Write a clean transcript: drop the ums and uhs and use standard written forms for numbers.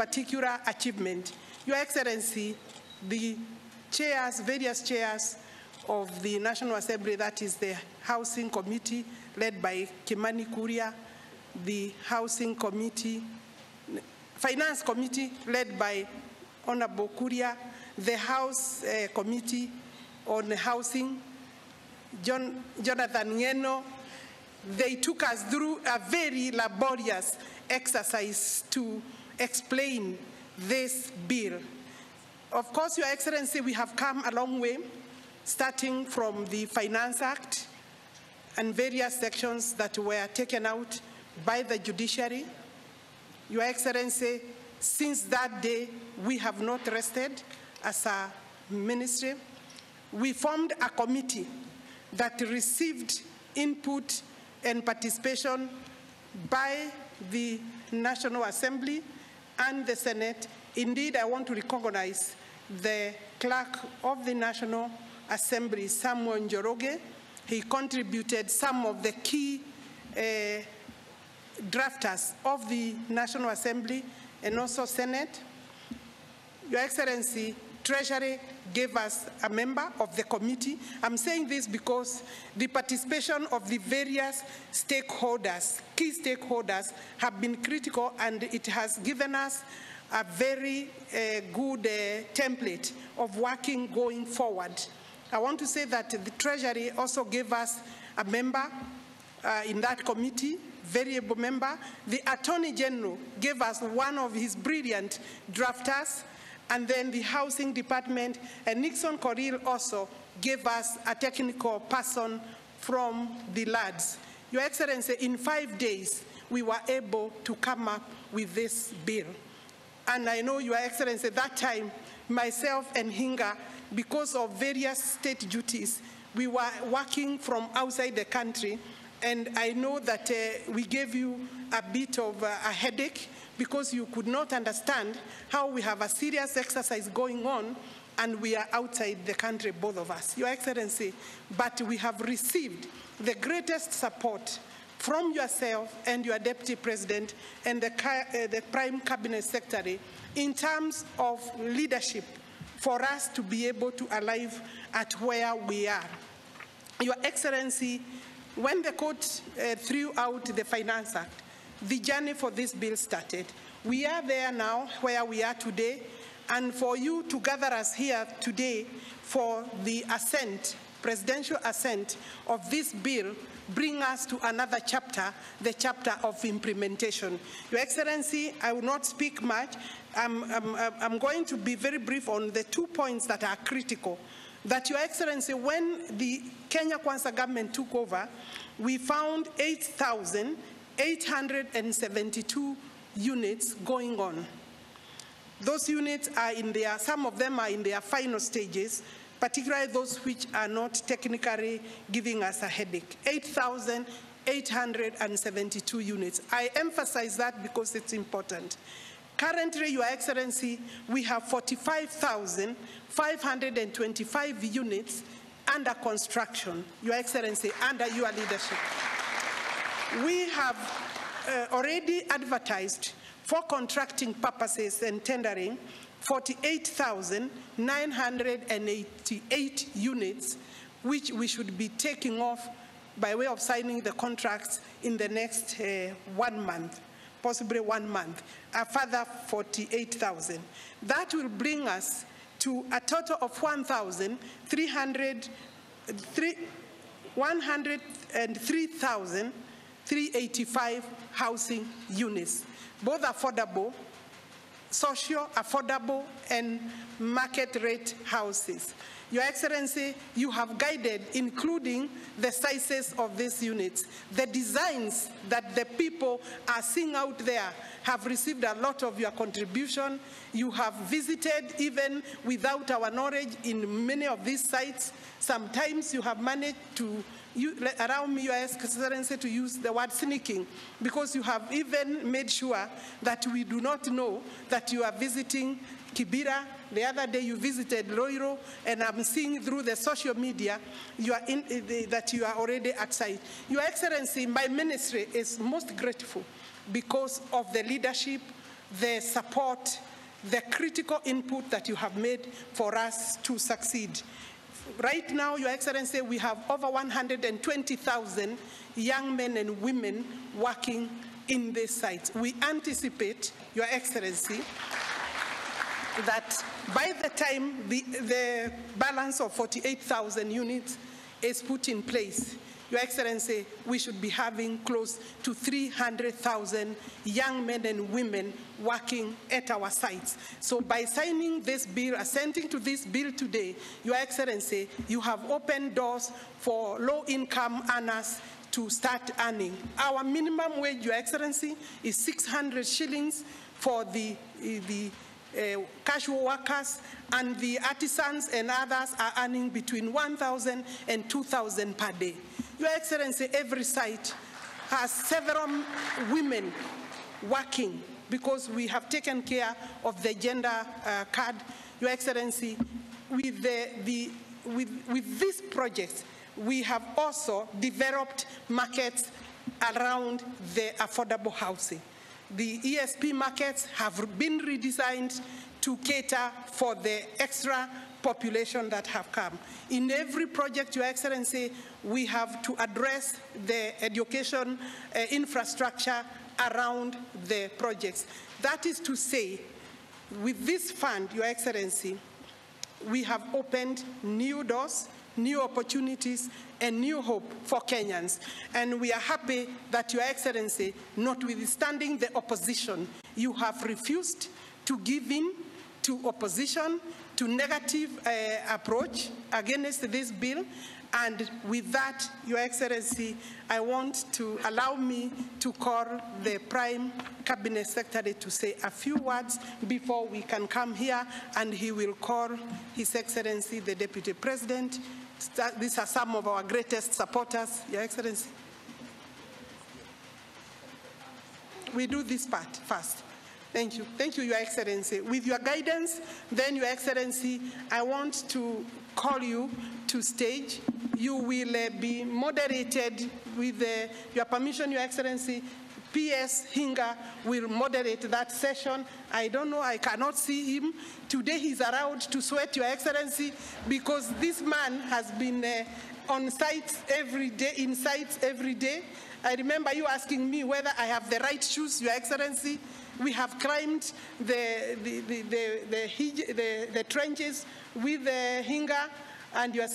particular achievement. Your Excellency, the chairs, various chairs of the National Assembly, that is the Housing Committee led by Kimani Kuria, the Housing Committee, Finance Committee led by Honorable Kuria, the House Committee on Housing, Jonathan Ngeno. They took us through a very laborious exercise to explain this bill. Of course, Your Excellency, we have come a long way, starting from the Finance Act and various sections that were taken out by the judiciary. Your Excellency, since that day, we have not rested as a ministry. We formed a committee that received input and participation by the National Assembly and the Senate. Indeed, I want to recognize the clerk of the National Assembly, Samuel Njoroge. He contributed some of the key drafters of the National Assembly and also Senate. Your Excellency, Treasury gave us a member of the committee. I'm saying this because the participation of the various stakeholders, key stakeholders, have been critical, and it has given us a very good template of working going forward. I want to say that the Treasury also gave us a member in that committee, very able member. The Attorney General gave us one of his brilliant drafters, and then the Housing Department and Nixon Coril also gave us a technical person from the LADS. Your Excellency, in 5 days, we were able to come up with this bill. And I know, Your Excellency, that time, myself and Hinga, because of various state duties, we were working from outside the country, and I know that we gave you a bit of a headache because you could not understand how we have a serious exercise going on and we are outside the country, both of us, Your Excellency. But we have received the greatest support from yourself and your Deputy President and the Prime Cabinet Secretary in terms of leadership for us to be able to arrive at where we are. Your Excellency, when the court threw out the Finance Act, the journey for this bill started. We are there now where we are today, and for you to gather us here today for the assent, presidential assent of this bill, bring us to another chapter, the chapter of implementation. Your Excellency, I will not speak much. I'm going to be very brief on the 2 points that are critical. That, Your Excellency, when the Kenya Kwanza government took over, we found 8,872 units going on. Those units are in their, some of them are in their final stages, particularly those which are not technically giving us a headache. 8,872 units. I emphasize that because it's important. Currently, Your Excellency, we have 45,525 units under construction, Your Excellency, under your leadership. We have already advertised for contracting purposes and tendering 48,988 units, which we should be taking off by way of signing the contracts in the next 1 month, possibly 1 month, a further 48,000. That will bring us to a total of 103,385 housing units, both affordable, social, affordable, and market rate houses. Your Excellency, you have guided, including the sizes of these units. The designs that the people are seeing out there have received a lot of your contribution. You have visited, even without our knowledge, in many of these sites. Sometimes you have managed to, allow me, Your Excellency, to use the word sneaking, because you have even made sure that we do not know that you are visiting Kibera. The other day you visited Loiro, and I'm seeing through the social media that you are already at site. Your Excellency, my ministry is most grateful because of the leadership the support, the critical input that you have made for us to succeed. Right now, Your Excellency, we have over 120,000 young men and women working in these sites. We anticipate, Your Excellency, that by the time the balance of 48,000 units is put in place, Your Excellency, we should be having close to 300,000 young men and women working at our sites. So by signing this bill, assenting to this bill today, Your Excellency, you have opened doors for low-income earners to start earning. Our minimum wage, Your Excellency, is 600 shillings for the casual workers, and the artisans and others are earning between 1,000 and 2,000 per day. Your Excellency, every site has several women working because we have taken care of the gender card. Your Excellency, with these projects, we have also developed markets around the affordable housing. The ESP markets have been redesigned to cater for the extra population that have come. In every project, Your Excellency, we have to address the education infrastructure around the projects. That is to say, with this fund, Your Excellency, we have opened new doors, new opportunities, and new hope for Kenyans. And we are happy that, Your Excellency, notwithstanding the opposition, you have refused to give in to opposition, to negative approach against this bill. And with that, Your Excellency, I want to allow me to call the Prime Cabinet Secretary to say a few words before we can come here, and he will call His Excellency, the Deputy President. These are some of our greatest supporters, Your Excellency. We do this part first. Thank you. Thank you, Your Excellency. With your guidance, then, Your Excellency, I want to call you to stage. You will be moderated with your permission, Your Excellency. PS Hinga will moderate that session. I don't know, I cannot see him. Today he's allowed to sweat, Your Excellency, because this man has been on sites every day, in sites every day. I remember you asking me whether I have the right shoes, Your Excellency. We have climbed the trenches with the Hinga, and you are